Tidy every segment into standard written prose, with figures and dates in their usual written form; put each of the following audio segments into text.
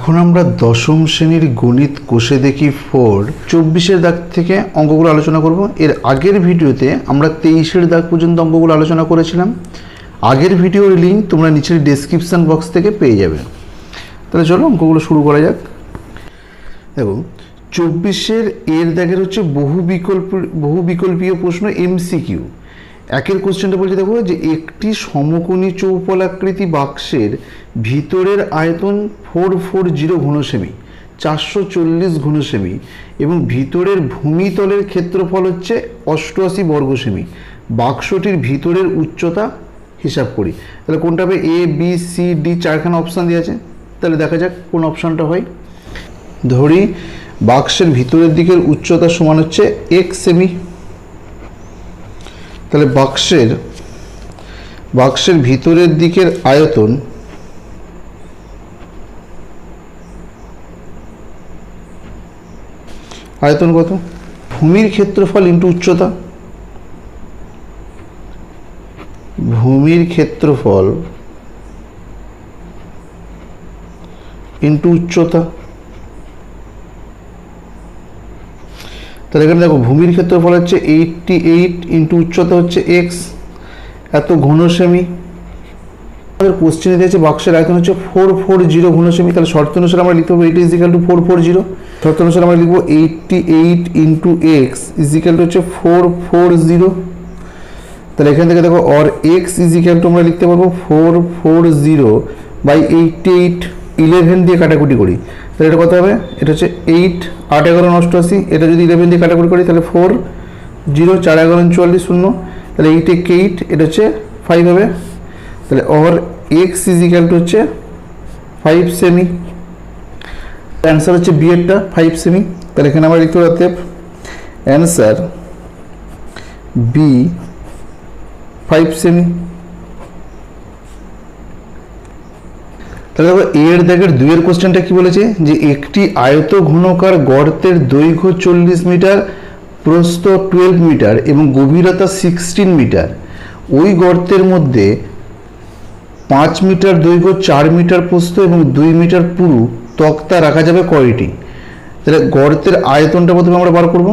এখন আমরা দশম শ্রেণীর গণিত কোষে দেখি 24 দাগ থেকে অঙ্কগুলো আলোচনা করব। এর আগের ভিডিওতে আমরা 23 দাগ পর্যন্ত অঙ্কগুলো আলোচনা করেছিলাম। আগের ভিডিওর লিঙ্ক তোমরা নিচের ডেসক্রিপশন বক্স থেকে পেয়ে যাবে। তাহলে চলো অঙ্কগুলো শুরু করা যাক। দেখো 24 এর দাগের হচ্ছে বহু বিকল্পীয় প্রশ্ন MCQ। একের কোশ্চেনটা বলছে, দেখো যে একটি সমকোণী চৌপলাকৃতি বাক্সের ভিতরের আয়তন 440 ঘনসেমি, 440 ঘনসেমি এবং ভিতরের ভূমিতলের ক্ষেত্রফল হচ্ছে 88 বর্গসেমি। বাক্সটির ভিতরের উচ্চতা হিসাব করি। তাহলে কোনটা হবে? A B C D, চারখানা অপশান দেওয়া আছে। তাহলে দেখা যাক কোন অপশানটা হয়। ধরি বাক্সের ভিতরের দিকের উচ্চতা সমান হচ্ছে 1 সেমি। তাহলে বাক্সের ভিতরের দিকের আয়তন কত? ভূমির ক্ষেত্রফল ইন্টু উচ্চতা, ভূমির ক্ষেত্রফল ইন্টু উচ্চতা। তাহলে এখানে দেখো ভূমির ক্ষেত্রফল হচ্ছে 88 ইন্টু উচ্চতা হচ্ছে x, এত ঘনসেমি। আমাদের কোশ্চেনে দিয়েছে বাক্সের আয়তন হচ্ছে 440 ঘনসেমি। তাহলে শর্ত অনুসারে আমরা লিখতে হবে 8 = 440। শর্ত অনুসারে আমরা লিখবো 88 ইন্টু x হচ্ছে 440। তাহলে এখান থেকে দেখো অর x আমরা লিখতে পারবো 440 বাই 88। 11 দিয়ে কাটাকুটি করি তাহলে এটা কত হবে? এটা হচ্ছে 8, 8 11 88। এটা যদি 11 দিয়ে কাটাকুটি করি তাহলে 40, 4 11 44 0। তাহলে 8 8, এটা হচ্ছে 5 হবে। তাহলে অর x হচ্ছে 5 সেমি। অ্যান্সার হচ্ছে বি এরটা 5 সেমি। তাহলে এখানে আমরা লিখতে পারতে অ্যান্সার বি 5 সেমি। তাহলে দেখো এর দাগের 2 এর কোশ্চেনটা কি বলেছে, যে একটি আয়ত ঘনকার গর্তের দৈর্ঘ্য 40 মিটার, প্রস্থ 12 মিটার এবং গভীরতা 16 মিটার। ওই গর্তের মধ্যে 5 মিটার দৈর্ঘ্য, 4 মিটার প্রস্থ এবং 2 মিটার পুরু তক্তা রাখা যাবে কয়টি? তাহলে গর্তের আয়তনটা প্রথমে আমরা বার করব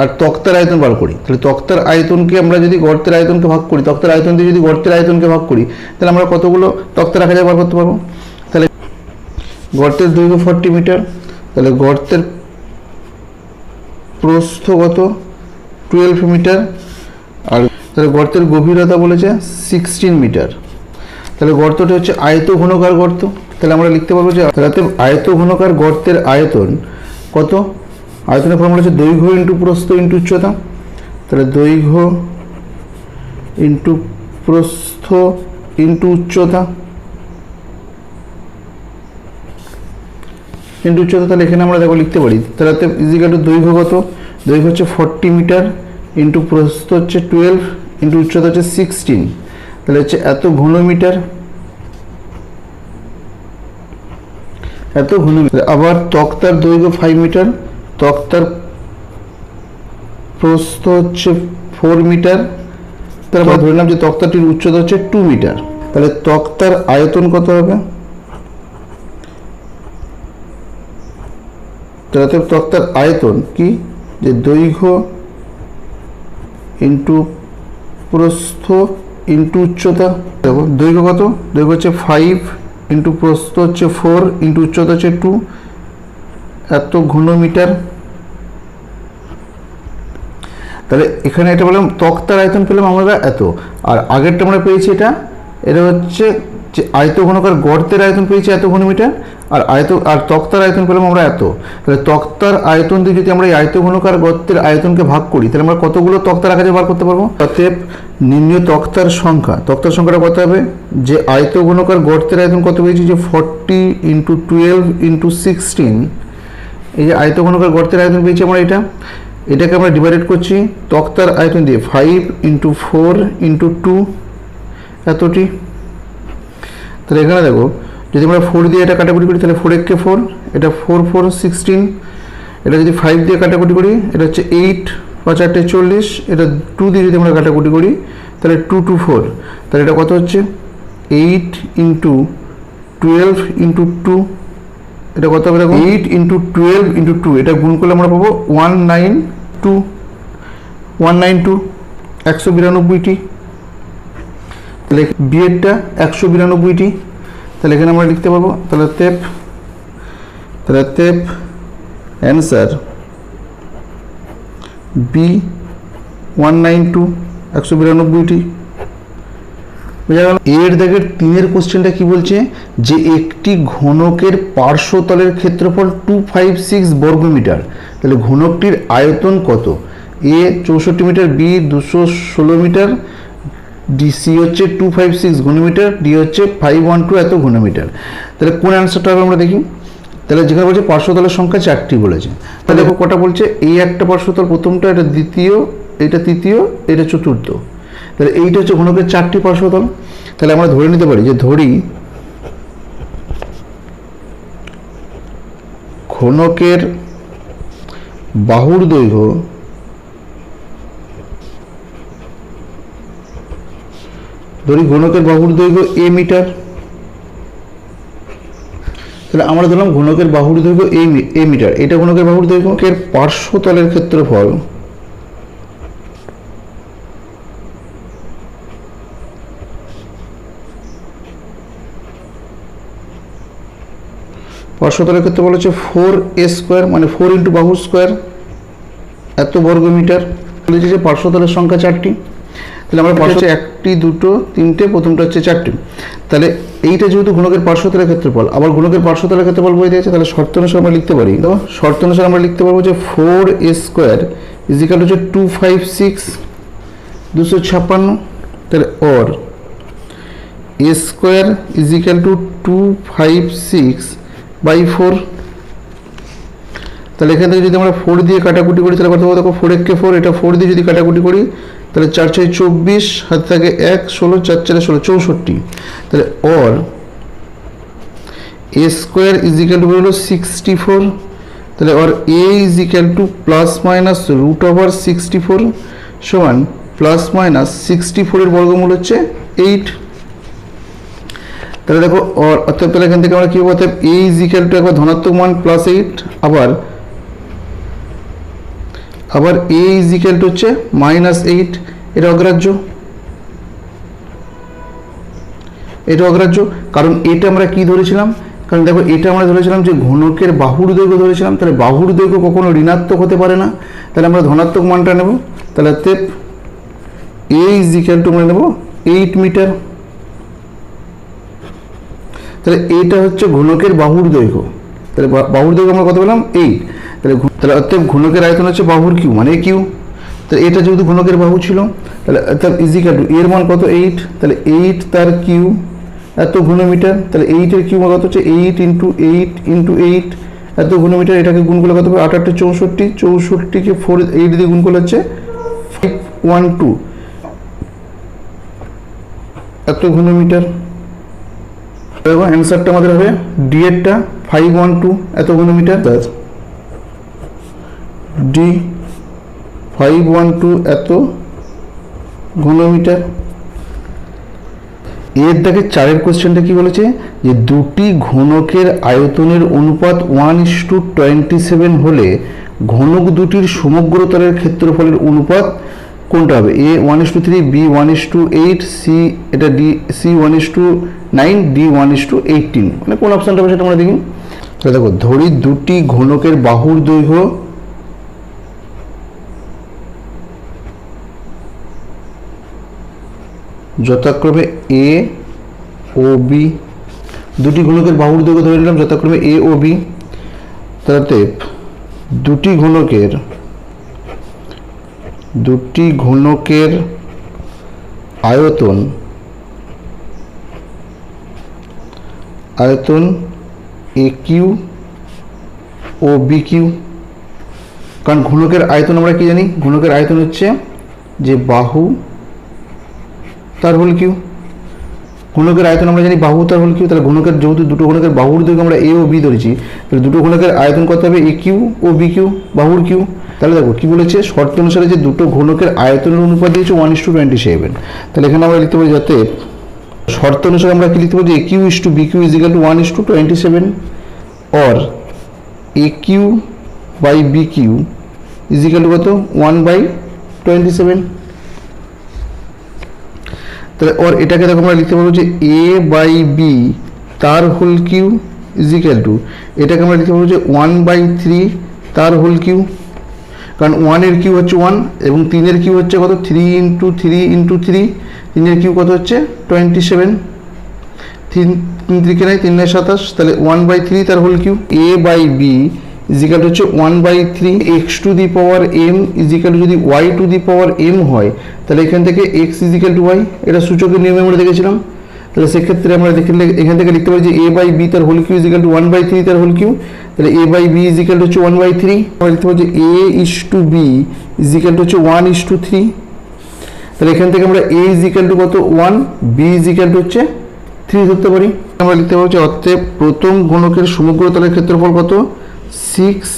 আর তক্তার আয়তন বার করি। তাহলে তক্তার আয়তনকে আমরা যদি গর্তের আয়তনকে ভাগ করি, তক্তার আয়তন দিয়ে যদি গর্তের আয়তনকে ভাগ করি, তাহলে আমরা কতগুলো তক্তা রাখা যায় বার করতে পারবো। তাহলে গর্তের দৈর্ঘ্য 40 মিটার, তাহলে গর্তের প্রস্থ কত? 12 মিটার। আর তাহলে গর্তের গভীরতা বলেছে 16 মিটার। তাহলে গর্তটা হচ্ছে আয়ত ঘনকার গর্ত। তাহলে আমরা লিখতে পারবো যে আয়ত ঘনকার গর্তের আয়তন কত? আয়তনের ফর্মুলা হচ্ছে দৈর্ঘ্য ইন্টু প্রস্থ ইন্টু উচ্চতা। তাহলে দৈর্ঘ্য ইন্টু প্রস্থ ইন্টু উচ্চতা তাহলে এখানে আমরা দেখো লিখতে পারি। তাহলে ইজিক্যাল টু দৈর্ঘ্য কত? দৈর্ঘ্য হচ্ছে 40 মিটার ইন্টু প্রস্থ হচ্ছে 12 ইন্টু উচ্চতা হচ্ছে 16। তাহলে হচ্ছে এত ঘনমিটার, এত ঘনমিটার। আবার তক্তার দৈর্ঘ্য 5 মিটার, তক্তার প্রস্থ হচ্ছে 4 মিটার। তাহলে আমরা ধরলাম যে তক্তাটির উচ্চতা হচ্ছে 2 মিটার। তাহলে তক্তার আয়তন কত হবে? তাহলে তক্তার আয়তন কি? যে দৈর্ঘ্য ইন্টু প্রস্থ ইন্টু উচ্চতা। দেখো দৈর্ঘ্য কত? দৈর্ঘ্য হচ্ছে 5 ইন্টু প্রস্থ হচ্ছে 4 ইন্টু উচ্চতা হচ্ছে 2, এত ঘনমিটার। তাহলে এখানে এটা বললাম তক্তার আয়তন পেলাম আমরা এত, আর আগেরটা আমরা পেয়েছি এটা হচ্ছে যে আয়ত ঘনকার গর্তের আয়তন পেয়েছি এত ঘনমিটার, আর তক্তার আয়তন পেলাম আমরা এত। তাহলে তক্তার আয়তন দিয়ে যদি আমরা এই আয়ত ঘনকার গর্তের আয়তনকে ভাগ করি, তাহলে আমরা কতগুলো তক্তা রাখা যায় বার করতে পারবো। অতএব নির্ণয় তক্তার সংখ্যাটা কত হবে? যে আয়ত ঘনকার গর্তের আয়তন কত পেয়েছি? যে 40 ইন্টু 12 ইন্টু 16। এই যে আয়ত ঘনকার গর্তের আয়তন পেয়েছি আমরা, এটাকে আমরা ডিভাইডেড করছি তক্তার আয়তন দিয়ে 5 ইন্টু 4 ইন্টু 2, এতটি। তাহলে এখানে দেখো যদি আমরা 4 দিয়ে এটা কাটাকুটি করি তাহলে 4 × 4, এটা 4 4 16। এটা যদি 5 দিয়ে কাটাকুটি করি এটা হচ্ছে 8, 5 8 40। এটা 2 দিয়ে যদি আমরা কাটাকুটি করি তাহলে 2 2 4। তাহলে এটা কত হচ্ছে? 8 ইন্টু 12 ইন্টু 2 এটা কত হবে দেখো 8 × 12 × 2, এটা গুণ করলে আমরা পাবো 192, 192টি। তাহলে বি এরটা 192টি। তাহলে এখানে আমরা লিখতে পারবো তাহলে অ্যান্সার বি 192, 192টি। এর দাগের 3-এর কোশ্চেনটা কি বলছে যে একটি ঘনকের পার্শ্বতলের ক্ষেত্রফল 256 বর্গমিটার। তাহলে ঘনকটির আয়তন কত? এ 64 মিটার, বি 216 মিটার, ডিসি হচ্ছে 256 ঘনমিটার, ডি হচ্ছে 512 এত ঘনমিটার। তাহলে কোন অ্যান্সারটা হবে আমরা দেখি। তাহলে যেখানে বলছে পার্শ্বতলের সংখ্যা 4টি বলেছে, তাহলে দেখো কটা বলছে, এই একটা পার্শ্বতল প্রথমটা, এটা দ্বিতীয়, এটা তৃতীয়, এটা চতুর্থ। তাহলে এইটা হচ্ছে ঘনকের 4টি পার্শ্বতল। তাহলে আমরা ধরে নিতে পারি যে ধরি ঘনকের বাহুর দৈর্ঘ্য এ মিটার। তাহলে আমরা ধরলাম ঘনকের বাহুর দৈর্ঘ্য এ মিটার, এটা ঘনকের বাহুর দৈর্ঘ্যের পার্শ্বতলের ক্ষেত্রফল হচ্ছে 4a², মানে 4 × বাহু স্কোয়ার এত বর্গমিটার। বলেছে যে পার্শ্বতলের সংখ্যা 4টি। তাহলে আমরা পার্শ্ব 1টি 2টো 3টে, প্রথমটা হচ্ছে 4টি। তাহলে এইটা যেহেতু ঘনকের পার্শ্বতলের ক্ষেত্রফল, আবার ঘনকের পার্শ্বতলের ক্ষেত্রফল বই দিয়েছে, তাহলে শর্ত অনুসারে আমরা লিখতে পারি। তো শর্ত অনুসারে আমরা লিখতে পারবো যে 4a² হচ্ছে 256, 256। তাহলে অর a² 256/4। তাহলে এখান থেকে যদি আমরা 4 দিয়ে কাটাকুটি করি তাহলে কত হবে দেখো, 4 × 4, এটা 4 দিয়ে যদি কাটাকুটি করি তাহলে 4 × 6 = 24, হাতে থাকে 1, 16, 4 × 4 = 16, 64। তাহলে অর a² হলো 64। তাহলে অর a ±√64 সমান ±64 এর বর্গমূল হচ্ছে 8। তাহলে দেখো অর্থাৎ তাহলে এখান থেকে আমরা কি বলতে, a একবার ধনাত্মক মান +8, আবার a হচ্ছে -8। এটা অগ্রাহ্য, কারণ এটা আমরা কি ধরেছিলাম, কারণ দেখো এটা আমরা ধরেছিলাম যে ঘনকের বাহুর দৈর্ঘ্য ধরেছিলাম। তাহলে বাহুর দৈর্ঘ্য কখনো ঋণাত্মক হতে পারে না, তাহলে আমরা ধনাত্মক মানটা নেব। তাহলে a আমরা নেব 8 মিটার। তাহলে এটা হচ্ছে ঘনকের বাহুর দৈর্ঘ্য। তাহলে বাহুর দৈর্ঘ্য আমরা কত পেলাম, 8। তাহলে অর্থাৎ ঘনকের আয়তন হচ্ছে বাহুর কিউ, মানে কিউ। তাহলে এটা যেহেতু ঘনকের বাহু ছিল, তাহলে অর্থাৎ এর মান কত, 8। তাহলে 8 তার কিউ এত ঘনমিটার। তাহলে 8 এর কিউ কত হচ্ছে 8 × 8 × 8 এত ঘনমিটার। এটাকে গুণ করলে কত হবে, 8 × 8 = 64, 64কে 8 দিয়ে গুণ করলে হচ্ছে 512 এত ঘনমিটার। দেখো অ্যান্সারটা আমাদের হবে ডি এরটা 512 এত ঘনমিটার। ডি 512 এত ঘনমিটার। এর দাগে 4-এর কোশ্চেনটা কি বলেছে যে দুটি ঘনকের আয়তনের অনুপাত 1:27 হলে ঘনক দুটির সমগ্রতলের ক্ষেত্রফলের অনুপাত কোনটা হবে? a 1:3, b 1:8, c এটা d c 1:9, d 1:18। মানে কোন অপশনটা হবে সেটা আমরা দেখি। তাহলে দেখো ধরি দুটি ঘনকের বাহুর দৈর্ঘ্য যথাক্রমে a ও b, দুটি ঘনকের বাহুর দৈর্ঘ্য ধরে নিলাম যথাক্রমে a ও b। তাহলে দুটি ঘনকের আয়তন a কিউ ও b কিউ। কারণ ঘনকের আয়তন আমরা কি জানি, ঘনকের আয়তন হচ্ছে যে বাহু তার হোল কিউ। ঘনকের আয়তন আমরা জানি বাহু তার হোল কিউ। তাহলে ঘনকের যেহেতু দুটো ঘনকের বাহুর দৈর্ঘ্য আমরা a ও b ধরেছি, তাহলে দুটো ঘনকের আয়তন কত হবে, a কিউ ও b কিউ, বাহুর কিউ। তাহলে দেখো কি বলেছে, শর্ত অনুসারে যে দুটো ঘনকের আয়তনের অনুপাত দিয়েছে 1:27। তাহলে এখানে আমরা লিখতে পারি, যাতে শর্ত অনুসারে আমরা কি লিখতে পারি, a কিউ = b কিউ = 1:27। और A Q by B Q is equal to কত 1/27। তাহলে और এটাকে দেখো আমরা লিখতে পারবো যে এ বাই বি তার whole Q is equal to এটাকে আমরা লিখতে পারবো যে 1/3 তার হোল কিউ, কারণ 1 এর কিউ হচ্ছে 1 এবং 3 এর কিউ হচ্ছে কত 3 ইন্টু 3 ইন্টু 3, 3 এর কিউ কত হচ্ছে 27, 3 3 নাই 3 9 27, তাহলে 1/3 তার whole Q. A by B is equal to হচ্ছে 1/3 X to the power M is equal to যদি Y to the power M হয় তাহলে এখান থেকে X is equal to Y, এটা সূচকের নিয়মে আমরা দেখেছিলাম। তাহলে সেক্ষেত্রে আমরা এখান থেকে লিখতে পারি যে এ বাই বি তার whole Q is equal to 1/3 তার হোল কিউ, তাহলে A by B is equal to হচ্ছে 1/3। আমরা লিখতে পারি যে A is to B is equal to হচ্ছে 1:3। তাহলে এখান থেকে আমরা এ ইজ ইকাল টু কত 1, বি ইজ ইকাল টু হচ্ছে 3 ধরতে পারি। আমরা লিখতে পারি যে অতএব প্রথম ঘনকের সমগ্র তলের ক্ষেত্রফল কত 6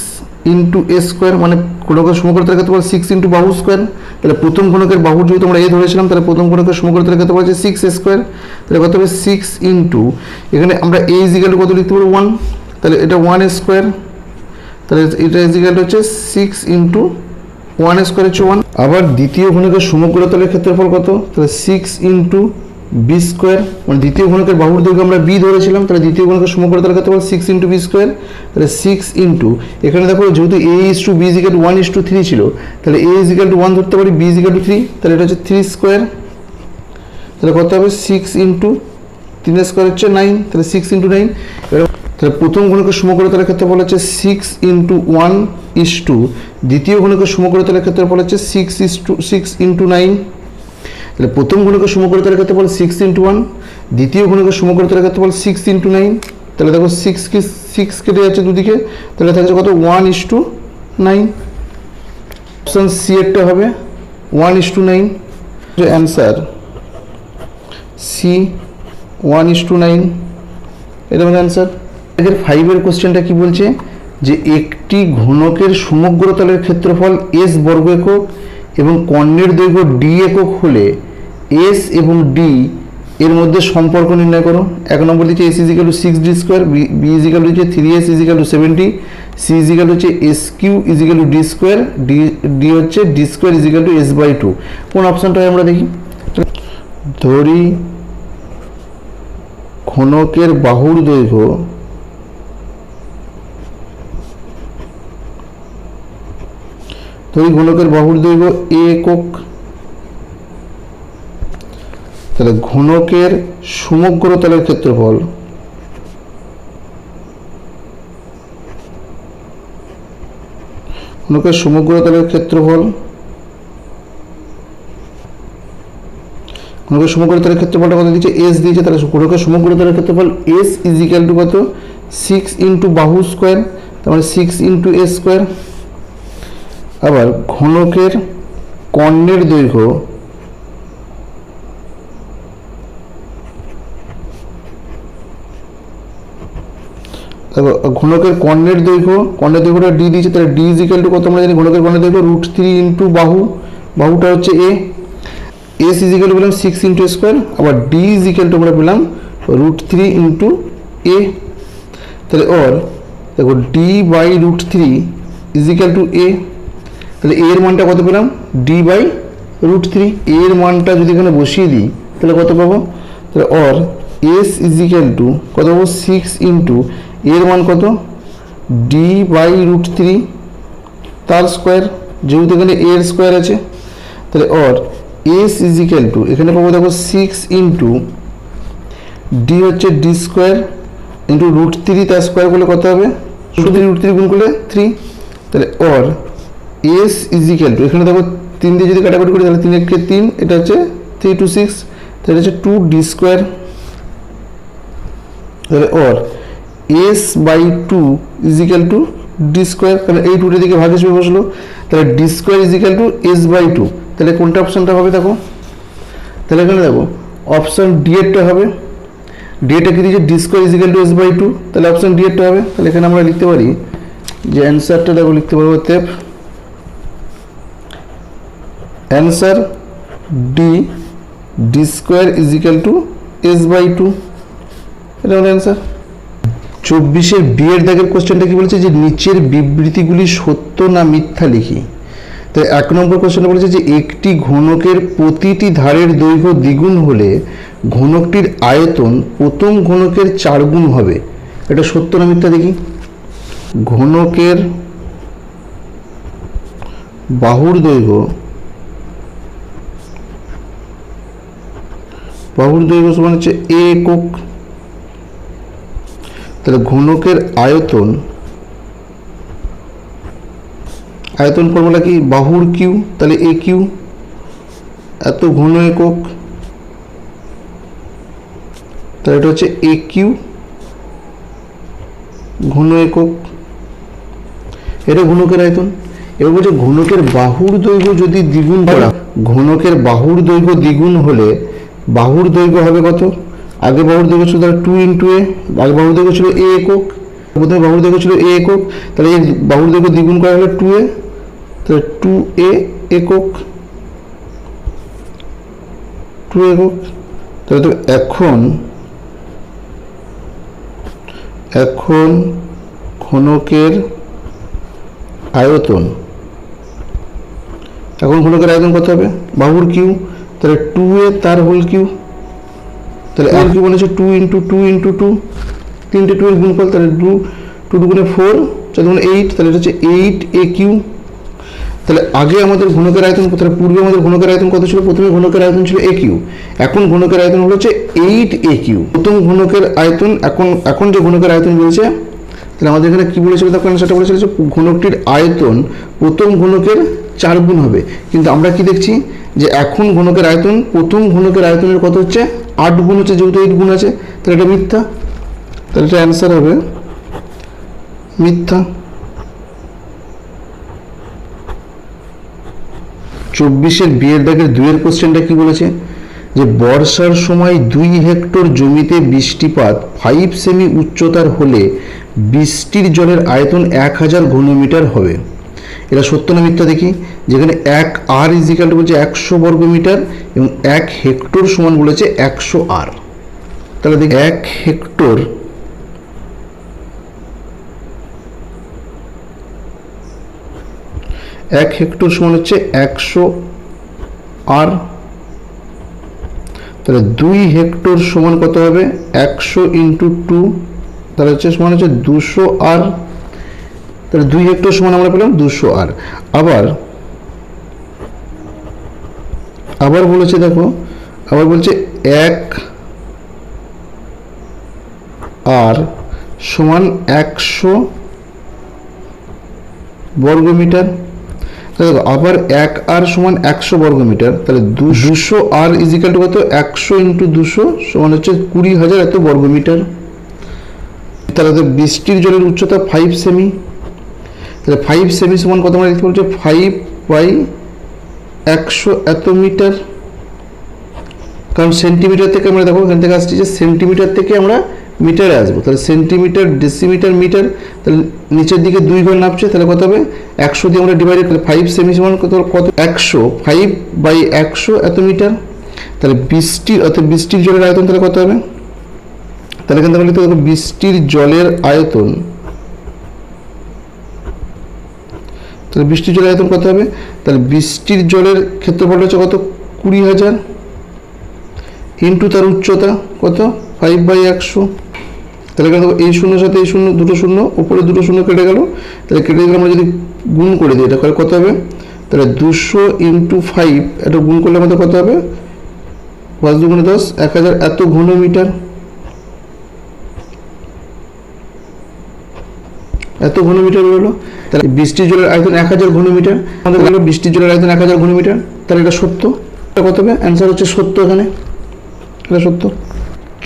ইন্টু এ স্কোয়ার, মানে ঘনকের সমগ্র তলের ক্ষেত্রফল 6 ইন্টু বাহু স্কোয়ার। তাহলে প্রথম ঘনকের বাহু যেহেতু আমরা এ ধরেছিলাম তাহলে প্রথম ঘনকের সমগ্র তলের ক্ষেত্রফল হচ্ছে 6 এ স্কোয়ার। তাহলে কত হবে 6 ইন্টু এখানে আমরা এ ইজ ইকাল টু কত লিখতে পারবো 1, তাহলে এটা 1 স্কোয়ার, তাহলে এটা ইজ ইকাল টু হচ্ছে 6 ইন্টু 1 স্কোয়ার হচ্ছে 1। আবার দ্বিতীয় ঘনকের সমগ্র তলের ক্ষেত্রফল কত, তাহলে 6 ইন্টু বি স্কোয়ার, মানে দ্বিতীয় ঘনকের বাহুর দৈর্ঘ্য আমরা বি ধরেছিলাম, তাহলে দ্বিতীয় ঘনকের সমগ্র তলের ক্ষেত্রফল 6 ইন্টু বি স্কোয়ার, তাহলে 6 ইন্টু এখানে দেখো যেহেতু A is to B is equal to 1:3 ছিল, তাহলে এ ইজ ইকাল টু 1 ধরতে পারি, বি ইজ ইকাল টু 3, তাহলে এটা হচ্ছে 3 স্কোয়ার, তাহলে কত হবে 6 ইন্টু 3 স্কোয়ার হচ্ছে 9, তাহলে 6 ইন্টু 9। তাহলে প্রথম ঘনকের সমগ্র তলের ক্ষেত্রফল হচ্ছে 6 ইন্টু 1:, দ্বিতীয় ঘনকের সমগ্র তলের ক্ষেত্রফল হচ্ছে 6 ইন্টু 9। তাহলে প্রথম ঘনকের সমগ্র তলের ক্ষেত্রফল 6 ইন্টু 1, দ্বিতীয় ঘনকের সমগ্র তলের ক্ষেত্রফল 6 ইন্টু 9। তাহলে দেখো 6 কেটে যাচ্ছে দুদিকে, তাহলে থাকছে কত 1:9। অপশন সি এরটা হবে 1:9, অ্যান্সার সি 1:9, এটা আমাদের অ্যান্সার। এদের 5 এর কোশ্চেনটা কি বলছে যে একটি ঘনকের সমগ্র তলের ক্ষেত্রফল এস বর্গ একক এবং কর্ণের দৈর্ঘ্য ডি একক হলে এস এবং ডি এর মধ্যে সম্পর্ক নির্ণয় করো। 1 নম্বর দিচ্ছে S is equal to 6 D square, B is equal to হচ্ছে 3s is equal to 70, C is equal to হচ্ছে S Q is equal to D square, D হচ্ছে D square is equal to s/2। কোন অপশনটা হয় আমরা দেখি। ধরি ঘনকের বাহুর দৈর্ঘ্য এ একক, তাহলে ঘনকের সমগ্র তলের ক্ষেত্রফল সমগ্র তলের ক্ষেত্রফলটা কত দিচ্ছে এস দিয়েছে, তাহলে ঘনকের সমগ্র তলের ক্ষেত্রফল এস ইজ ইকাল টু কত 6 ইন্টু বাহু স্কোয়ার, তার মানে 6 ইন্টু এ স্কোয়ার। আবার ঘনকের কর্ণের দৈর্ঘ্য কর্ণের দৈর্ঘ্যটা ডি দিয়েছে, তাহলে ডি ইজ ইকাল টু কত আমরা জানি ঘনকের কর্ণের দৈর্ঘ্য √3 ইন্টু বাহুটা হচ্ছে A, S is equal to পেলাম 6 ইন্টু এ স্কোয়ার, আবার ডি ইজ ইকাল টু আমরা পেলাম √3 ইন্টু এ। তাহলে দেখো D by √3 is equal to A, তাহলে এর মানটা কত পেলাম ডি বাই √3, এর মানটা যদি এখানে বসিয়ে দিই তাহলে কত পাবো, তাহলে এস ইজ ইকাল টু কত পাবো 6 ইন্টু এর মান কত ডি বাই √3 তার স্কোয়ার, যেহেতু এখানে এর স্কোয়ার আছে, তাহলে এস ইজ ইকাল টু এখানে পাবো দেখো 6 ইন্টু ডি হচ্ছে ডি স্কোয়ার ইন্টু √3 তার স্কোয়ার করলে কত হবে শুধু √3 গুণ করলে 3, তাহলে এস ইজ ইকাল টু এখানে দেখো 3 দিয়ে যদি কাটাকাটি করি তাহলে 3 একে 3, এটা হচ্ছে 3 2 6, তাহলে হচ্ছে 2 ডি স্কোয়ার, তাহলে S by 2 is equal to D square, তাহলে এই 2 দিকে ভাগ হিসেবে বসলো, তাহলে D square is equal to S by 2, তাহলে কোনটা অপশনটা হবে দেখো, তাহলে এখানে দেখো অপশন ডি এরটা হবে, ডি এরটা কি দিয়েছে D square is equal to s/2, তাহলে অপশন ডি এরটা হবে। তাহলে এখানে আমরা লিখতে পারি যে অ্যান্সারটা দেখো লিখতে পারবো অতএব answer D square is equal to s/2, এটা হলো অ্যান্সার। 24-এর বিয়ের দাগের কোশ্চেনটা কি বলেছে, যে নিচের বিবৃতিগুলি সত্য না মিথ্যা লিখি। তো 1 নম্বর কোশ্চেনটা বলেছে যে একটি ঘনকের প্রতিটি ধারের দৈর্ঘ্য দ্বিগুণ হলে ঘনকটির আয়তন প্রথম ঘনকের 4 গুণ হবে। এটা সত্য না মিথ্যা দেখি। ঘনকের বাহুর দৈর্ঘ্য সমান হচ্ছে a একক, তাহলে ঘনকের আয়তন ফর্মুলা কি, বাহুর কিউ, তাহলে a কিউ, এত ঘন একক, তাহলে এটা হচ্ছে a কিউ ঘন একক, এটা ঘনকের আয়তন। এবার বলছে ঘনকের বাহুর দৈর্ঘ্য যদি দ্বিগুণ করা, ঘনকের বাহুর দৈর্ঘ্য দ্বিগুণ হলে বাহুর দৈর্ঘ্য হবে কত, আগে বাহুর দৈর্ঘ্য ছিল তাহলে 2 × a, আগে বাহুর দৈর্ঘ্য ছিল a একক, প্রথমে বাহুর দৈর্ঘ্য ছিল a একক, তাহলে এই বাহুর দৈর্ঘ্য দ্বিগুণ করা হলো 2a, তাহলে 2a একক, 2 একক। তাহলে তো এখন ঘনকের আয়তন, কত হবে, বাহুর কিউ, তাহলে 2a তার হোল কিউ, তাহলে এর কিউ মানে হচ্ছে 2 × 2 × 2, তিনটে 2 এর গুণফল, তাহলে 2 দুগুণে 4, 4 দুগুণে 8, তাহলে এটা হচ্ছে 8a কিউ। তাহলে আগে আমাদের ঘনকের আয়তন, তাহলে পূর্বে আমাদের ঘনকের আয়তন কত ছিল, প্রথমে ঘনকের আয়তন ছিল a কিউ, এখন ঘনকের আয়তন হলো হচ্ছে 8a কিউ। প্রথম ঘনকের আয়তন, এখন যে ঘনকের আয়তন বলছে, তাহলে আমাদের এখানে কি বলেছিল, তখন সেটা বলেছিল যে ঘনকটির আয়তন প্রথম ঘনকের 4 গুণ হবে, কিন্তু আমরা কি দেখছি যে এখন ঘনকের আয়তন প্রথম ঘনকের আয়তনের কত হচ্ছে 8 গুণ হচ্ছে, যেহেতু 8 গুণ আছে, তাহলে এটা মিথ্যা, তাহলে এটা অ্যান্সার হবে মিথ্যা। 24-এর বিয়ের দাগের 2-এর কোশ্চেনটা কি বলেছে, যে বর্ষার সময় 2 হেক্টর জমিতে বৃষ্টিপাত 5 সেমি উচ্চতার হলে বৃষ্টির জলের আয়তন 1000 ঘনমিটার হবে। এটা সত্য না মিথ্যা দেখি। যেখানে 1 আর ইজিক্যাল টু বলছে 100 বর্গমিটার এবং 1 হেক্টর সমান বলেছে 100 আর। তাহলে দেখি 1 হেক্টর সমান হচ্ছে 100 আর, তাহলে 2 হেক্টর সমান কত হবে, 100 × 2, তাহলে হচ্ছে সমান হচ্ছে 200 আর, তাহলে 2 হেক্টর সমান আমরা পেলাম 200 আর। আবার বলেছে, দেখো আবার বলছে 1 আর সমান 100 বর্গমিটার। দেখো আবার 1 আর সমান 100 বর্গমিটার, তাহলে 200 আর ইজিক্যাল টু কত, 100 × 200 সমান হচ্ছে 20,000 এত বর্গমিটার। তাহলে বৃষ্টির জলের উচ্চতা 5 সেমি, তাহলে 5 সেমি সমান কত আমরা লিখতে বলছে 5/100 এত মিটার, কারণ সেন্টিমিটার থেকে আমরা দেখো এখান থেকে আসছি যে সেন্টিমিটার থেকে আমরা মিটারে আসবো, তাহলে সেন্টিমিটার, ডেসিমিটার, মিটার, তাহলে নিচের দিকে 2 ঘর নামছে, তাহলে কত হবে 100 দিয়ে আমরা ডিভাইডেড, তাহলে 5 সেমি সমান কত 100, 5/100 এত মিটার। তাহলে বৃষ্টির জলের আয়তন তাহলে কত হবে, তাহলে এখান থেকে দেখো বৃষ্টির জলের আয়তন, তাহলে বৃষ্টির জলের আয়তন কত হবে, তাহলে বৃষ্টির জলের ক্ষেত্রফল হচ্ছে কত 20,000 ইন্টু তার উচ্চতা কত 5/100। তাহলে এখানে দেখো এই শূন্যের সাথে এই শূন্য, দুটো শূন্য, উপরে দুটো শূন্য কেটে গেল, তাহলে কেটে গেলে আমরা যদি গুণ করে দিই এটা কত হবে, তাহলে 200 × 5 এটা গুণ করলে আমাদের কত হবে, 5 × 2 = 10, 1000 এত ঘনমিটার, এত ঘনমিটার হলো। তাহলে বৃষ্টির জলের আয়তন 1000 ঘনমিটার, আমাদের বললো বৃষ্টির জলের আয়তন 1000 ঘনমিটার, তাহলে এটা সত্য। এটা কত হবে, অ্যান্সার হচ্ছে সত্য, এখানে এটা সত্য।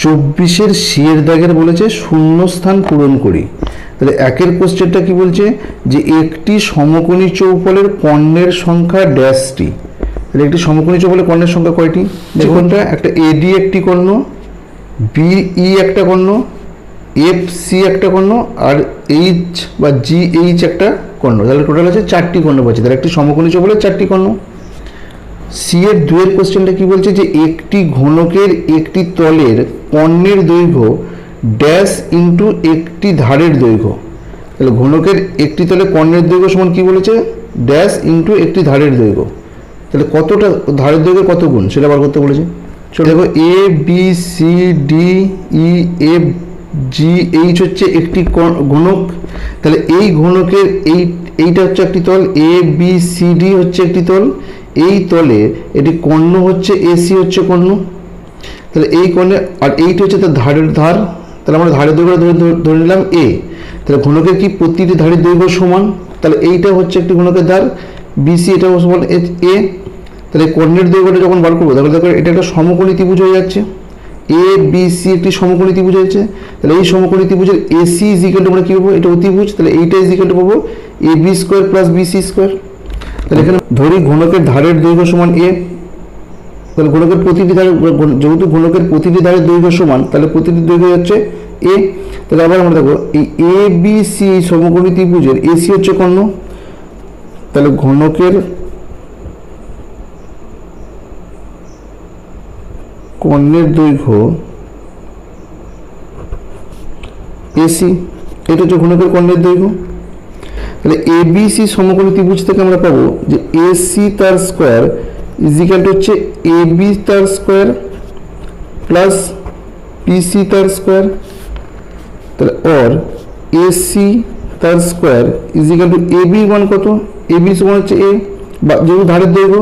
24-এর সিয়ের দাগের বলেছে শূন্যস্থান পূরণ করি। তাহলে 1-এর কোশ্চেনটা কি বলছে, যে একটি সমকোণী চৌপলের কর্ণের সংখ্যা ড্যাশটি। তাহলে একটি সমকোণী চৌপলের কর্ণের সংখ্যা কয়টি, দেখুন একটা এডি একটি কর্ণ, বিই একটা কর্ণ, এফসি একটা কর্ণ, আর এইচ বা জিএইচ একটা কর্ণ, তাহলে টোটাল আছে 4টি কর্ণ পাচ্ছি। তাহলে একটি সমকোণী চৌপলের 4টি কর্ণ। সিয়ের 2-এর কোশ্চেনটা কি বলছে, যে একটি ঘনকের একটি তলের কর্ণের দৈর্ঘ্য ড্যাশ ইন্টু একটি ধারের দৈর্ঘ্য। তাহলে ঘনকের একটি তলে কর্ণের দৈর্ঘ্য সমান কি বলেছে, ড্যাশ ইন্টু একটি ধারের দৈর্ঘ্য। তাহলে কতটা ধারের দৈর্ঘ্য কত গুণ সেটা বার করতে বলেছে। চলো দেখো, A B C D E F G H হচ্ছে একটি ঘনক। তাহলে এই ঘনকের এইটা হচ্ছে একটি তল, এ বি সি ডি হচ্ছে একটি তল, এই তলে এটি কর্ণ হচ্ছে এসি হচ্ছে কর্ণ। তাহলে এই কর্ণে আর এইটি হচ্ছে তার ধারের ধার। তাহলে আমরা ধারের দৈর্ঘ্য ধরে নিলাম এ। তাহলে ঘনকের কি প্রতিটি ধারের দৈর্ঘ্য সমান। তাহলে এইটা হচ্ছে একটি ঘনকের ধার, বিসি এটা সমান এ। তাহলে কর্ণের দৈর্ঘ্যটা যখন বার করবো তাহলে দেখো এটা একটা সমকোণী ত্রিভুজ হয়ে যাচ্ছে। এ বি সি একটি সমকোণী ত্রিভুজ হয়েছে। তাহলে এই সমকোণী ত্রিভুজের এসি ইজিক্যাল আমরা কী পাবো, এটা অতিভুজ। তাহলে এইটা ইজিক্যাল পাবো A B square plus BC square. তাহলে এখানে ধরি ঘনকের ধারের দৈর্ঘ্য সমান এ। তাহলে ঘনকের প্রতিটি ধারে, যেহেতু ঘনকের প্রতিটি ধারের দৈর্ঘ্য সমান তাহলে প্রতিটি দৈর্ঘ্য হচ্ছে এ। তাহলে আবার আমরা দেখো এই এ বি সি এই সমকোণী ত্রিভুজের এসি হচ্ছে কর্ণ। তাহলে ঘনকের কর্ণের দৈর্ঘ্য এসি, এটা হচ্ছে ঘনকের কর্ণের দৈর্ঘ্য। তাহলে এ বি সি সমকোণী ত্রিভুজ থেকে আমরা পাবো যে এসি তার স্কোয়ার ইজিক্যাল হচ্ছে এ বি তার স্কোয়ার প্লাস পিসি তার স্কোয়ার। তাহলে অর এসি তার square is equal two A B মান কত, এ বি সমান হচ্ছে এ, বা যেহেতু ধারের দৈর্ঘ্য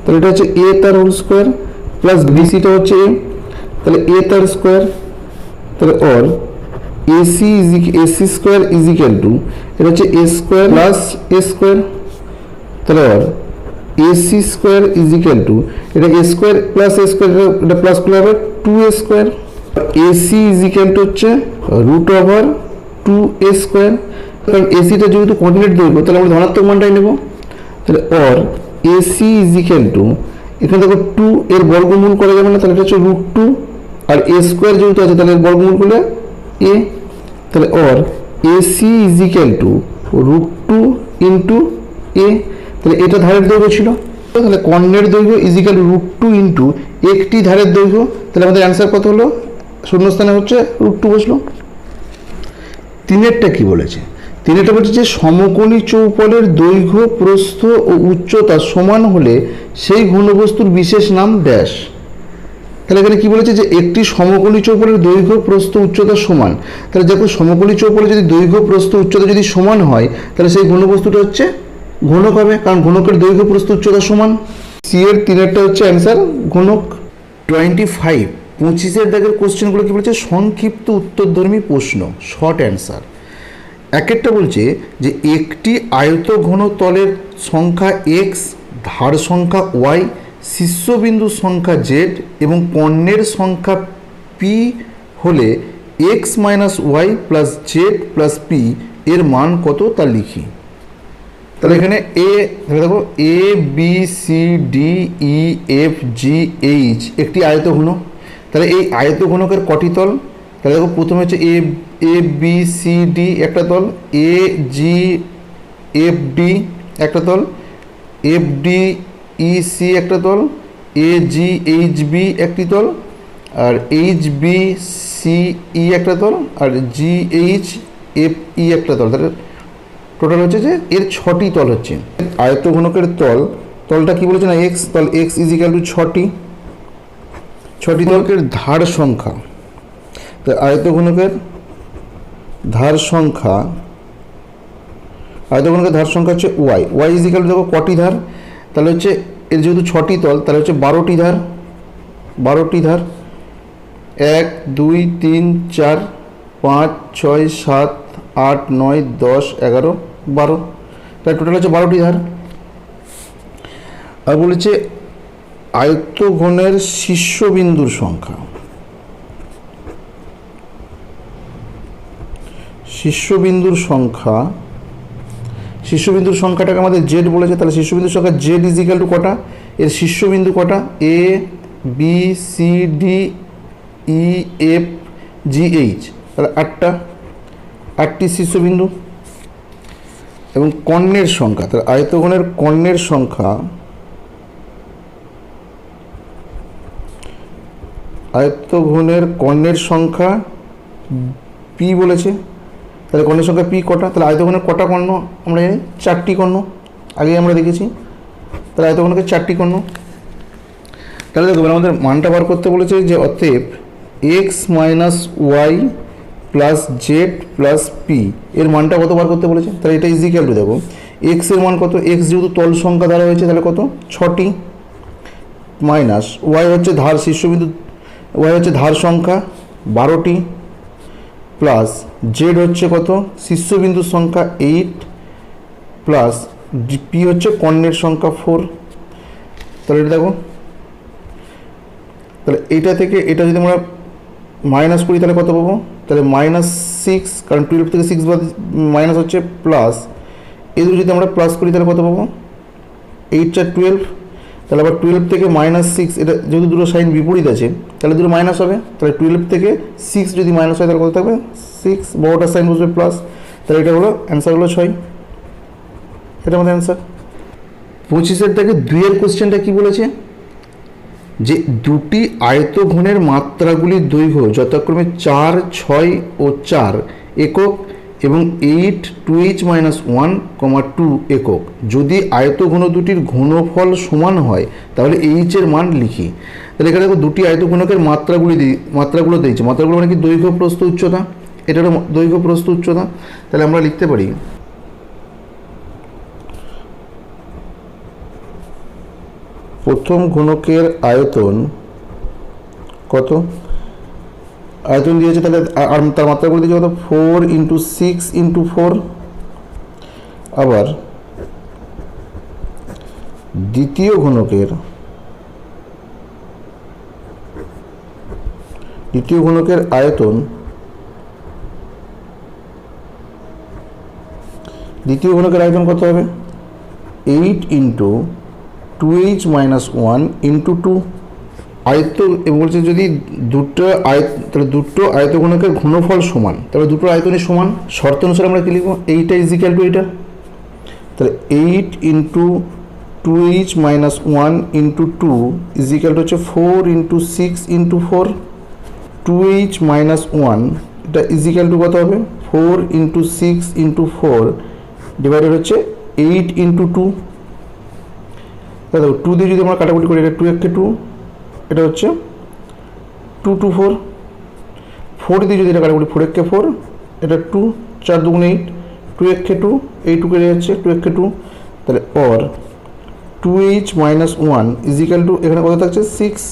তাহলে এটা হচ্ছে এ তার হোল স্কোয়ার প্লাস বিসিটা হচ্ছে এ, তাহলে এ তার স্কোয়ার। তাহলে or AC AC square is equal to এটা হচ্ছে A square plus A square. তাহলে or AC square is equal to এটা A square plus A square, এটা প্লাস করলে হবে 2a square. AC is equal to হচ্ছে রুট ওভার 2a স্কোয়ার। কারণ এসিটা যেহেতু কোঅর্ডিনেট দৈর্ঘ্য তাহলে আমরা ধনাত্মক মানটাই নেব। তাহলে অর এসি ইজিক্যাল টু এখানে দেখো 2 এর বর্গমূল করা যাবে না, তাহলে এটা হচ্ছে রুট 2, আর এ স্কোয়ার যেহেতু আছে তাহলে এর বর্গমূল করলে এ। তাহলে or AC is equal to root 2 into A. তাহলে এটা ধারের দৈর্ঘ্য ছিল। তাহলে কর্ণের দৈর্ঘ্য ইজিক্যাল রুট 2 ইন্টু একটি ধারের দৈর্ঘ্য। তাহলে আমাদের অ্যান্সার কত হলো, শূন্যস্থানে হচ্ছে রুট 2 বসলো। তিনেরটা কি বলেছে, তিনেরটা বলছে যে সমকোণী চৌপলের দৈর্ঘ্য প্রস্থ ও উচ্চতা সমান হলে সেই ঘনবস্তুর বিশেষ নাম ড্যাশ। তাহলে এখানে কি বলেছে যে একটি সমকোণী চৌপলের দৈর্ঘ্য প্রস্থ উচ্চতা সমান। তাহলে দেখো সমকোণী চৌপলে যদি দৈর্ঘ্য প্রস্থ উচ্চতা যদি সমান হয় তাহলে সেই ঘনবস্তুটা হচ্ছে ঘনক হবে, কারণ ঘনকের দৈর্ঘ্য প্রস্থ উচ্চতা সমান। সি এর তিনেরটা হচ্ছে অ্যান্সার ঘনক। 25 25-এর দাগের কোশ্চেনগুলো কি বলছে, সংক্ষিপ্ত উত্তরধর্মী প্রশ্ন, শর্ট অ্যান্সার। একেরটা বলছে যে একটি আয়তঘন তলের সংখ্যা এক্স, ধার সংখ্যা ওয়াই, শীর্ষবিন্দুর সংখ্যা জেড এবং কর্ণের সংখ্যা পি হলে X minus Y plus Z plus P এর মান কত তা লিখি। তাহলে এখানে দেখো A B C D E F G H একটি আয়তঘন। তাহলে এই আয়তঘনকের কটি তল, তাহলে দেখো প্রথমে হচ্ছে এ বি সি ডি একটা তল, এ জি এফ ডি একটা তল, এফ ডি ই সি একটা তল, এ জি এইচ বি একটি তল, আর এইচ বি সি ই একটা তল, আর জি এইচ এফ ই একটা তল। তাহলে টোটাল হচ্ছে যে এর 6টি তল হচ্ছে। আয়তঘনকের তলটা কি বলেছে না এক্স, তল এক্স ইজিক্যাল টু 6টি তলকের ধার সংখ্যা। তো আয়তঘনকের ধার সংখ্যা হচ্ছে ওয়াই ইজিক্যাল টু দেখো কটি ধার, তাহলে হচ্ছে এর যেহেতু 6টি তল তাহলে হচ্ছে 12টি ধার। 1 2 3 4 5 6 7 8 9 10 11 12, তাহলে টোটাল হচ্ছে 12টি ধার। আর বলেছে আয়তঘনের শীর্ষবিন্দুর সংখ্যা। শীর্ষবিন্দুর সংখ্যাটাকে আমাদের জেড বলেছে। তাহলে শীর্ষবিন্দুর সংখ্যা জেড ইজিক্যাল টু কটা, এর শীর্ষবিন্দু কটা, A B C D E F G H, তাহলে 8টি শীর্ষবিন্দু। এবং কর্ণের সংখ্যা, তাহলে আয়তঘনের কর্ণের সংখ্যা, পি বলেছে, তাহলে কর্ণের সংখ্যা পি কটা, তাহলে আয়তঘনের কটা কর্ণ আমরা জানি, 4টি কর্ণ, আগেই আমরা দেখেছি। তাহলে আয়তঘনকে 4টি কর্ণ। তাহলে দেখো আমাদের মানটা বার করতে বলেছে যে অতএব X minus Y plus Z plus P এর মানটা কত বার করতে বলেছে। তাহলে এটা ইজিক্যাল টু, দেখো এক্স এর মান কত, এক্স যেহেতু তল সংখ্যা দ্বারা হয়েছে তাহলে কত 6টি, মাইনাস ওয়াই হচ্ছে ধার শীর্ষবিন্দু, ওয়াই হচ্ছে ধার সংখ্যা 12টি, প্লাস জেড হচ্ছে কত শীর্ষবিন্দুর সংখ্যা 8, প্লাস পি হচ্ছে কর্ণের সংখ্যা 4। তাহলে এটা দেখো, তাহলে এইটা থেকে এটা যদি আমরা মাইনাস করি তাহলে কত পাবো, তাহলে -6, কারণ 12 থেকে 6 বাদ মাইনাস হচ্ছে প্লাস, এগুলো যদি আমরা প্লাস করি তাহলে কত পাবো 8 4 12, তাহলে আবার 12 থেকে -6, এটা যেহেতু দুটো সাইন বিপরীত আছে তাহলে দুটো মাইনাস হবে, তাহলে 12 থেকে 6 যদি মাইনাস হয় তাহলে কত থাকবে 6, বড়টা সাইন বসবে প্লাস, তাহলে এটা হলো অ্যান্সার হলো 6, এটা আমাদের অ্যান্সার। 25-এর থেকে 2-এর কোশ্চেনটা কি বলেছে, যে দুটি আয়তঘনের মাত্রাগুলির দৈর্ঘ্য যথাক্রমে 4, 6 ও 4 একক এবং 8, 2h-1, 2 একক যদি আয়তঘন দুটির ঘনফল সমান হয় তাহলে এইচ এর মান লিখি। তাহলে এখানে দেখো দুটি আয়তঘনকের মাত্রাগুলো দিয়েছে, মাত্রাগুলো মানে কি দৈর্ঘ্য প্রস্থ উচ্চতা, এটা হলো দৈর্ঘ্য প্রস্থ উচ্চতা। তাহলে আমরা লিখতে পারি প্রথম ঘনকের আয়তন কত, আয়তন দিয়েছে তাহলে আর তার মাত্রাগুলো দিয়েছে কত 4 × 6 × 4, আবার দ্বিতীয় ঘনকের আয়তন, দ্বিতীয় ঘনকের আয়তন কত হবে 8 × 2h-1 × 2 আয়ত, এবং বলছে যদি তাহলে দুটো আয়তঘনকের ঘনফল সমান, তাহলে দুটো আয়তনের সমান, শর্ত অনুসারে আমরা কি লিখবো, এইটা ইজিক্যাল টু এইটা, তাহলে 8 × 2h-1 × 2 ইজিক্যাল টু হচ্ছে 4 × 6 × 4, 2h-1 এটা ইজিক্যাল টু কত হবে 4 × 6 × 4 ডিভাইডেড হচ্ছে 8 × 2, তাহলে 2 দিয়ে যদি আমরা কাটাকুটি করি, এটা 2 একে 2, এটা হচ্ছে 2 2 4, 4 দিয়ে যদি এটা কাটাকুটি 4 একে 4, এটা 2, 4 2 8, 2 একে 2, এই 2 কেটে যাচ্ছে 2 একে 2, তাহলে অর 2h-1 ইজিক্যাল টু এখানে কত থাকছে 6,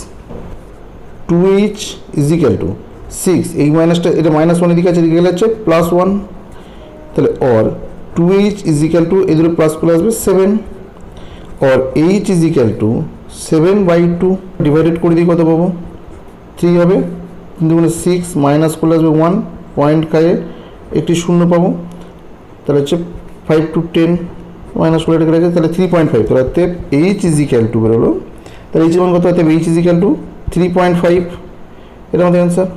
2h ইজিক্যাল টু 6, এই মাইনাসটা এটা -1 এদিকে আছে, এদিকে গেলে হচ্ছে +1, তাহলে অর 2h ইজিক্যাল টু এই দুটো প্লাস প্লাস আসবে 7, और h इजिक्याल टू 7/2 डिवाइडेड করে দিই কত পাবো 3 হবে, 3 6 মাইনাস করলে আসবে 1 পয়েন্ট খায়ে একটি শূন্য পাবো, তাহলে হচ্ছে 5 to 10 মাইনাস করে রেখে তাহলে 3.5, তাহলে h ইজিক্যাল টু বেরোলো, তাহলে h এর মান কত হবে h ইজিক্যাল টু 3.5, এটা আমাদের অ্যান্সার।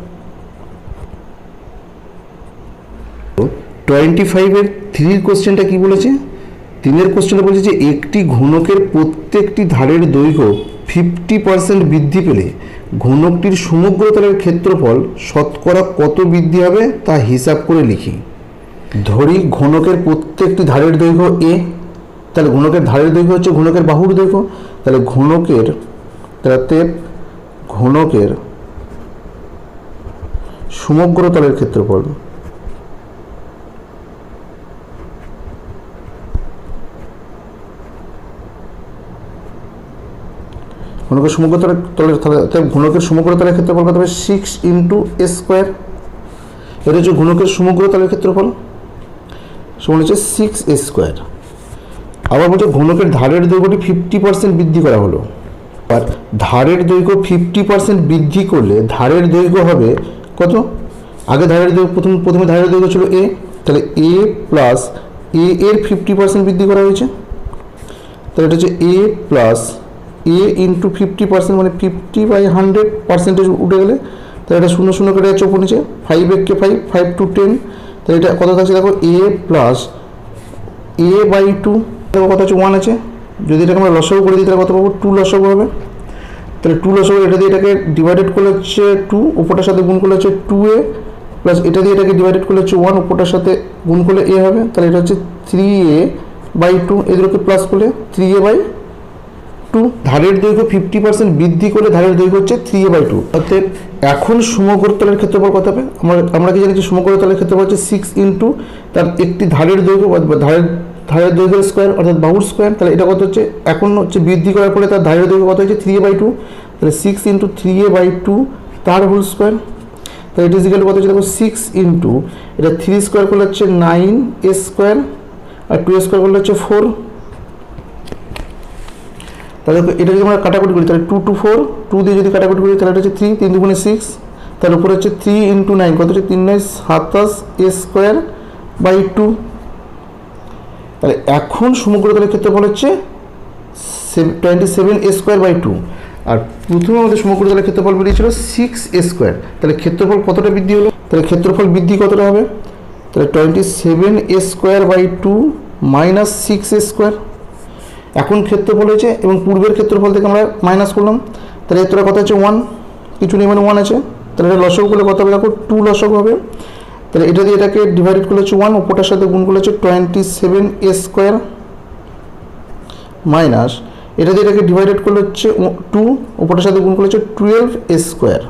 25-এর 3 কোশ্চেনটা কি বলেছে, 3-এর কোশ্চেনে বলেছে যে একটি ঘনকের প্রত্যেকটি ধারের দৈর্ঘ্য 50% বৃদ্ধি পেলে ঘনকটির সমগ্র তলের ক্ষেত্রফল শতকরা কত বৃদ্ধি হবে তা হিসাব করে লিখি। ধরি ঘনকের প্রত্যেকটি ধারের দৈর্ঘ্য a, তাহলে ঘনকের ধারের দৈর্ঘ্য হচ্ছে ঘনকের বাহুর দৈর্ঘ্য, তাহলে ঘনকের সমগ্র তলের ক্ষেত্রফল, ঘনকের সমগ্র তলের ঘনকের সমগ্র তলের ক্ষেত্রফল কত হবে 6 × a², এটা হচ্ছে ঘনকের সমগ্র তলের ক্ষেত্রফল সমান হচ্ছে 6a²। আবার বলছে ঘনকের ধারের দৈর্ঘ্যটি 50% বৃদ্ধি করা হলো, আর ধারের দৈর্ঘ্য 50% বৃদ্ধি করলে ধারের দৈর্ঘ্য হবে কত, আগে ধারের দৈর্ঘ্য প্রথমে ধারের দৈর্ঘ্য ছিল a, তাহলে a প্লাস a এর 50% বৃদ্ধি করা হয়েছে, তাহলে এটা হচ্ছে a প্লাস a × 50% মানে 50/100% উঠে গেলে, তাহলে এটা 0 0 কেটে যাচ্ছে উপর নিচে, 5 একে 5, 5 to 10, তাহলে এটা কত থাকছে দেখো a প্লাস a/2, দেখো কত আছে 1 আছে, যদি এটাকে আমরা লসাগু করে দিই তাহলে কত পাবো 2 লসাগু হবে, তাহলে 2 লসাগু এটা দিয়ে এটাকে ডিভাইডেড করলে হচ্ছে 2, উপরটার সাথে গুণ করলে হচ্ছে 2a প্লাস এটা দিয়ে এটাকে ডিভাইডেড করলে হচ্ছে 1, উপরটার সাথে গুণ করলে এ হবে, তাহলে এটা হচ্ছে 3a/2, এদেরকে প্লাস করলে 3a/2। ধারের দৈর্ঘ্য 50% বৃদ্ধি করে ধারের দৈর্ঘ্য হচ্ছে 3a/2। অর্থাৎ এখন সমগ্রতলের ক্ষেত্রফল কত হবে? আমরা কি জানি যে সমগ্রতলের ক্ষেত্রফল হচ্ছে 6 ইন্টু তার একটি ধারের দৈর্ঘ্য বা ধারের দৈর্ঘ্যের স্কোয়ার অর্থাৎ বাহুর স্কোয়ার। তাহলে এটা কত হচ্ছে? এখন হচ্ছে বৃদ্ধি করার পরে তার ধারের দৈর্ঘ্য কত হচ্ছে? 3a/2। তাহলে 6 ইন্টু 3a/2 তার হোল স্কোয়ার। তাহলে এটা ইজিক্যাল কত হচ্ছে? দেখো 6 ইন্টু এটা 3 স্কোয়ার করলে হচ্ছে 9a স্কোয়ার, আর 2a স্কোয়ার করলে হচ্ছে 4। তাহলে এটা যদি আমরা কাটাকুটি করি তাহলে 2 2 4, 2 দিয়ে যদি কাটাকুটি করি তাহলে এটা হচ্ছে 3, 3 দুগুণে 6, তার উপরে হচ্ছে 3 ইন্টু 9 কত হচ্ছে? 3 9 27a স্কোয়ার বাই 2। তাহলে এখন সমগ্রতলের ক্ষেত্রফল হচ্ছে 27a স্কোয়ার বাই 2, আর প্রথমে আমাদের সমগ্রতলের ক্ষেত্রফল বেরিয়েছিল 6a স্কোয়ার। তাহলে ক্ষেত্রফল কতটা বৃদ্ধি হলো? তাহলে ক্ষেত্রফল বৃদ্ধি কতটা হবে? তাহলে 27a square by 2 minus 6a square. এখন ক্ষেত্রফল হয়েছে এবং পূর্বের ক্ষেত্রফল থেকে আমরা মাইনাস করলাম, তাহলে এর তোরা কত হচ্ছে? 1, কিছু নেই মানে 1 আছে। তাহলে এটা লসক করলে কত হবে? দেখো 2 লসক হবে। তাহলে এটা দিয়ে এটাকে ডিভাইডেড করলে হচ্ছে 1, উপরটার সাথে গুণ করলে হচ্ছে 27a স্কোয়ার মাইনাস এটা দিয়ে এটাকে ডিভাইডেড করলে হচ্ছে 2, উপরটার সাথে গুণ করলে হচ্ছে 12a স্কোয়ার।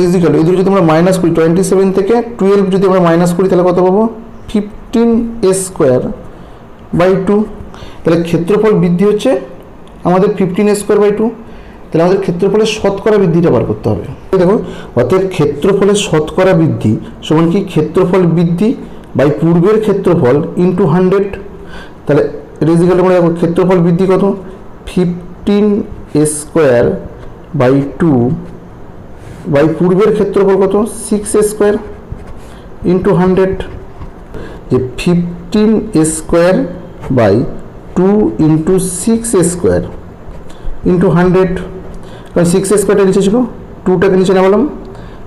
ইজিক্যাল এদের যদি আমরা মাইনাস করি 27 থেকে 12 যদি আমরা মাইনাস করি তাহলে কত পাবো? 15a square by 2। তাহলে ক্ষেত্রফল বৃদ্ধি হচ্ছে আমাদের 15a স্কোয়ার বাই 2। তাহলে আমাদের ক্ষেত্রফলের শতকরা বৃদ্ধিটা বার করতে হবে। দেখো অর্থাৎ ক্ষেত্রফলের শতকরা বৃদ্ধি সমান কি? ক্ষেত্রফল বৃদ্ধি বাই পূর্বের ক্ষেত্রফল ইন্টু 100। তাহলে এটা ইজিক্যাল আমরা দেখো ক্ষেত্রফল বৃদ্ধি কত? 15a স্কোয়ার বাই 2 বাই পূর্বের ক্ষেত্রফল কত? 6a square into 100। যে 15a square by 2 into 6a square into 100, কারণ 6a স্কোয়ারটা নিচে ছিল, 2টাকে নিচে নামালাম।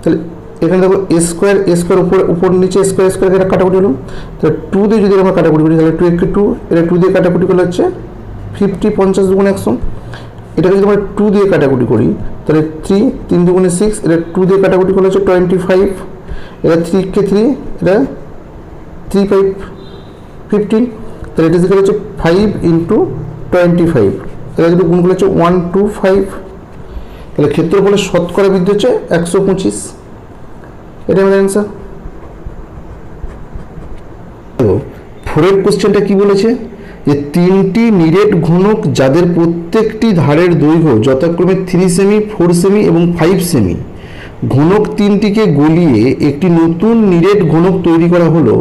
তাহলে এখানে দেখো a স্কোয়ার উপর নিচে স্কোয়ার এটা কাটাকুটি হলো। তাহলে 2 দিয়ে যদি আমরা কাটাকুটি করি তাহলে 2 একটু 2, এটা 2 দিয়ে কাটাকুটি করলে হচ্ছে 50, 50 দুগুণে 100। এটাকে যদি আমরা 2 দিয়ে কাটাকুটি করি তাহলে 3, 3 দুগুণে 6, এটা 2 দিয়ে কাটাকুটি করলে হচ্ছে 25, এটা 3 কে 3, এটা 3 5 15। তাহলে এটা ইজিক্যাল হচ্ছে 5 ইন্টু 25, এটা যদি গুণ করলে হচ্ছে 125। তাহলে ক্ষেত্রফলের শতকরা বৃদ্ধি হচ্ছে 125। এটা আমাদের অ্যান্সার। তো 4 কোশ্চেনটা কি বলেছে? যে 3টি নিরেট ঘনক যাদের প্রত্যেকটি ধারের দৈর্ঘ্য যথাক্রমে 3 সেমি, 4 সেমি এবং 5 সেমি, ঘনক 3টিকে গলিয়ে একটি নতুন নিরেট ঘনক তৈরি করা হলো।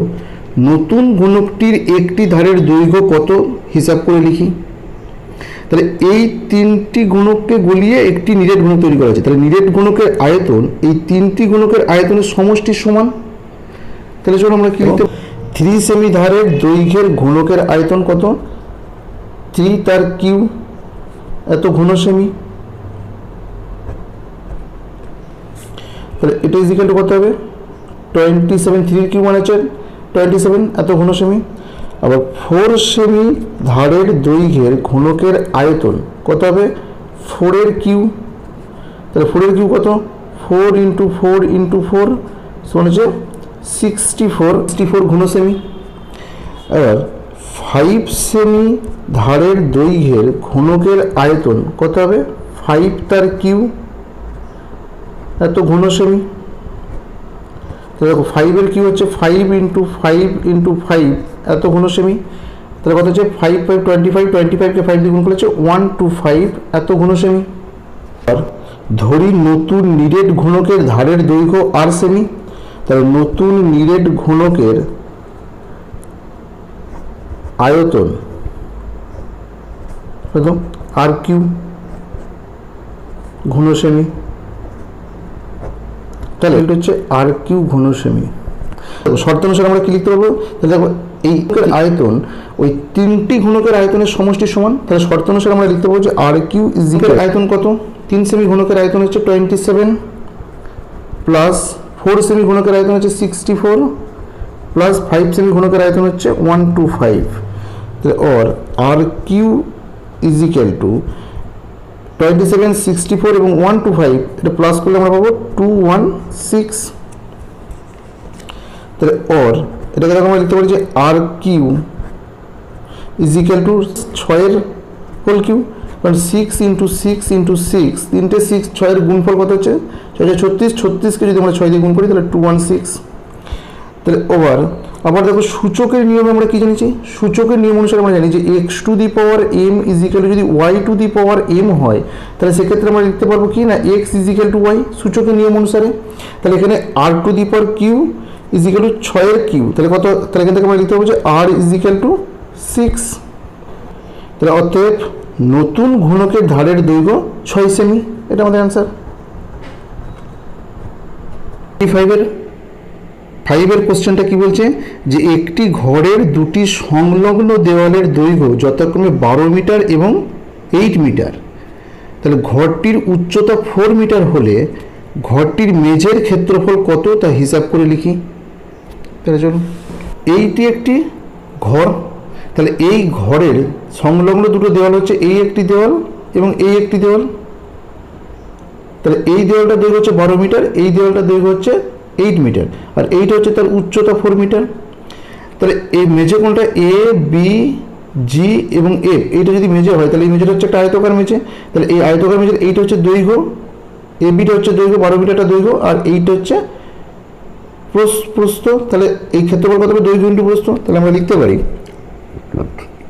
নতুন ঘনকটির একটি ধারের দৈর্ঘ্য কত হিসাব করে লিখি। তাহলে এই 3টি ঘনককে গলিয়ে একটি নিরেট ঘনক তৈরি করা হয়েছে। তাহলে নিরেট ঘনকের আয়তন এই 3টি ঘনকের আয়তনের সমষ্টির সমান। তাহলে চলো আমরা কি লিখতে? 3 সেমি ধারের দৈর্ঘ্যের ঘনকের আয়তন কত? 3 তার কিউ এত ঘন সেমি। তাহলে এটা ইজিক্যাল টু কত হবে? 27, 3 কিউ মানে হচ্ছে 27 এত ঘন সেমি। আবার 4 সেমি ধারের দৈর্ঘ্যের ঘনকের আয়তন কত হবে? 4 এর কিউ। তাহলে 4 এর কিউ কত? 4 ইন্টু 4 ইন্টু 4 সমান হচ্ছে 64 ঘন সেমি। এবার 5 সেমি ধারের দৈর্ঘ্যের ঘনকের আয়তন কত হবে? 5 তার কিউ এত ঘন সেমি। তো দেখো 5 এর কিউ হচ্ছে 5 ইন্টু 5 ইন্টু 5 এত ঘন সেমি। তাহলে কত হচ্ছে? 5 5 25, 25কে 5 দিয়ে গুণ করলে হচ্ছে 125 এত ঘন সেমি। আর ধরি নতুন নিরেট ঘনকের ধারের দৈর্ঘ্য আর সেমি। তাহলে নতুন নিরেট ঘনকের আয়তন কত? আর কিউ ঘন সেমি। তাহলে এটা হচ্ছে আর কিউ ঘন সেমি। শর্ত অনুসারে আমরা কি লিখতে পারবো? তাহলে দেখো এই আয়তন ওই 3টি ঘনকের আয়তনের সমষ্টির সমান। তাহলে শর্ত অনুসারে আমরা লিখতে পারবো যে আর কিউ ইজিক্যাল আয়তন কত? 3 সেমি ঘনকের আয়তন হচ্ছে 27 প্লাস 4 সেমি ঘনকের আয়তন হচ্ছে 64 প্লাস 5 সেমি ঘনকের আয়তন হচ্ছে 125। তাহলে ওর আর কিউ ইজিক্যাল টু 27, 64 এবং 125, এটা প্লাস করলে আমরা পাবো 216। তাহলে অর এটাকে আমরা লিখতে পারি যে R Q is equal to 6 whole Q, কারণ 6 ইন্টু 6 তিনটে 6, 6 গুণফল কত হচ্ছে 36, 36কে যদি আমরা 6 দিয়ে গুণ করি তাহলে 216। তাহলে ওভার আবার দেখো সূচকের নিয়মে আমরা কি জানিছি, সূচকের নিয়ম অনুসারে আমরা জানি যে X to the power M is equal to যদি Y to the power M হয় তাহলে সেক্ষেত্রে আমরা লিখতে পারবো কি না X is equal to Y সূচকের নিয়ম অনুসারে। তাহলে এখানে R to the power Q is equal to 6 Q, তাহলে কত, তাহলে এখান থেকে আমরা লিখতে পারবো যে আর ইজ ইকুয়াল টু 6। তাহলে অতএব নতুন ঘনকের ধারের দৈর্ঘ্য 6 সেমি, এটা আমাদের অ্যান্সার। 5-এর কোশ্চেনটা কি বলছে যে একটি ঘরের দুটি সংলগ্ন দেওয়ালের দৈর্ঘ্য যথাক্রমে 12 মিটার এবং 8 মিটার। তাহলে ঘরটির উচ্চতা 4 মিটার হলে ঘরটির মেঝের ক্ষেত্রফল কত তা হিসাব করে লিখি। তাহলে চলুন, এইটি একটি ঘর, তাহলে এই ঘরের সংলগ্ন দুটো দেওয়াল হচ্ছে এই একটি দেওয়াল এবং এই একটি দেওয়াল। তাহলে এই দেওয়ালটার দৈর্ঘ্য হচ্ছে 12 মিটার, এই দেওয়ালটার দৈর্ঘ্য হচ্ছে 8 মিটার, আর এইটা হচ্ছে তার উচ্চতা 4 মিটার। তাহলে এই মেঝে কোনটা এ বি জি এবং এফ, এইটা যদি মেঝে হয় তাহলে এই মেঝেটা হচ্ছে একটা আয়তকার মেঝে। তাহলে এই আয়তকার মেঝের এইটা হচ্ছে দৈর্ঘ্য, এ বিটা হচ্ছে দৈর্ঘ্য 12 মিটারটা দৈর্ঘ্য, আর এইটা হচ্ছে প্রস্থ। তাহলে এই ক্ষেত্রফল কত হবে, দৈর্ঘ্য ইন্টু প্রস্থ। তাহলে আমরা লিখতে পারি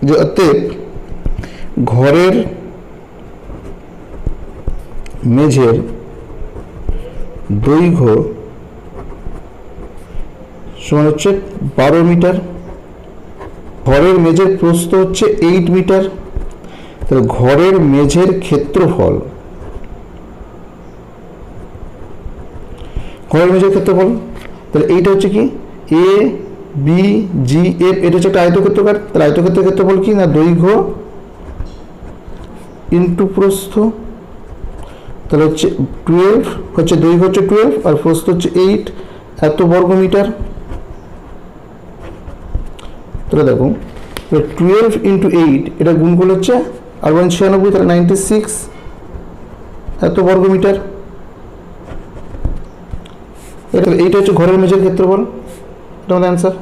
যে অতএব ঘরের মেঝের দৈর্ঘ্য সমান হচ্ছে 12 মিটার, ঘরের মেঝের প্রস্থ হচ্ছে 8 মিটার। তাহলে ঘরের মেঝের ক্ষেত্রফল, ঘরের মেঝের ক্ষেত্রফল, তাহলে এইটা হচ্ছে কি এ বি জি এফ, এটা হচ্ছে একটা আয়তক্ষেত্রকার। তাহলে আয়তক্ষেত্রের ক্ষেত্রফল কি না দৈর্ঘ্য ইন্টু প্রস্থ। তাহলে হচ্ছে 12 হচ্ছে দৈর্ঘ্য হচ্ছে 12 আর প্রস্থ হচ্ছে 8, এত বর্গ মিটার। তাহলে দেখো 12 ইন্টু 8 এটা গুণ করলে হচ্ছে 96, তাহলে 96 এত বর্গ মিটার। এইটা হচ্ছে ঘরের মেঝের ক্ষেত্রফল, এটা আমাদের অ্যান্সার।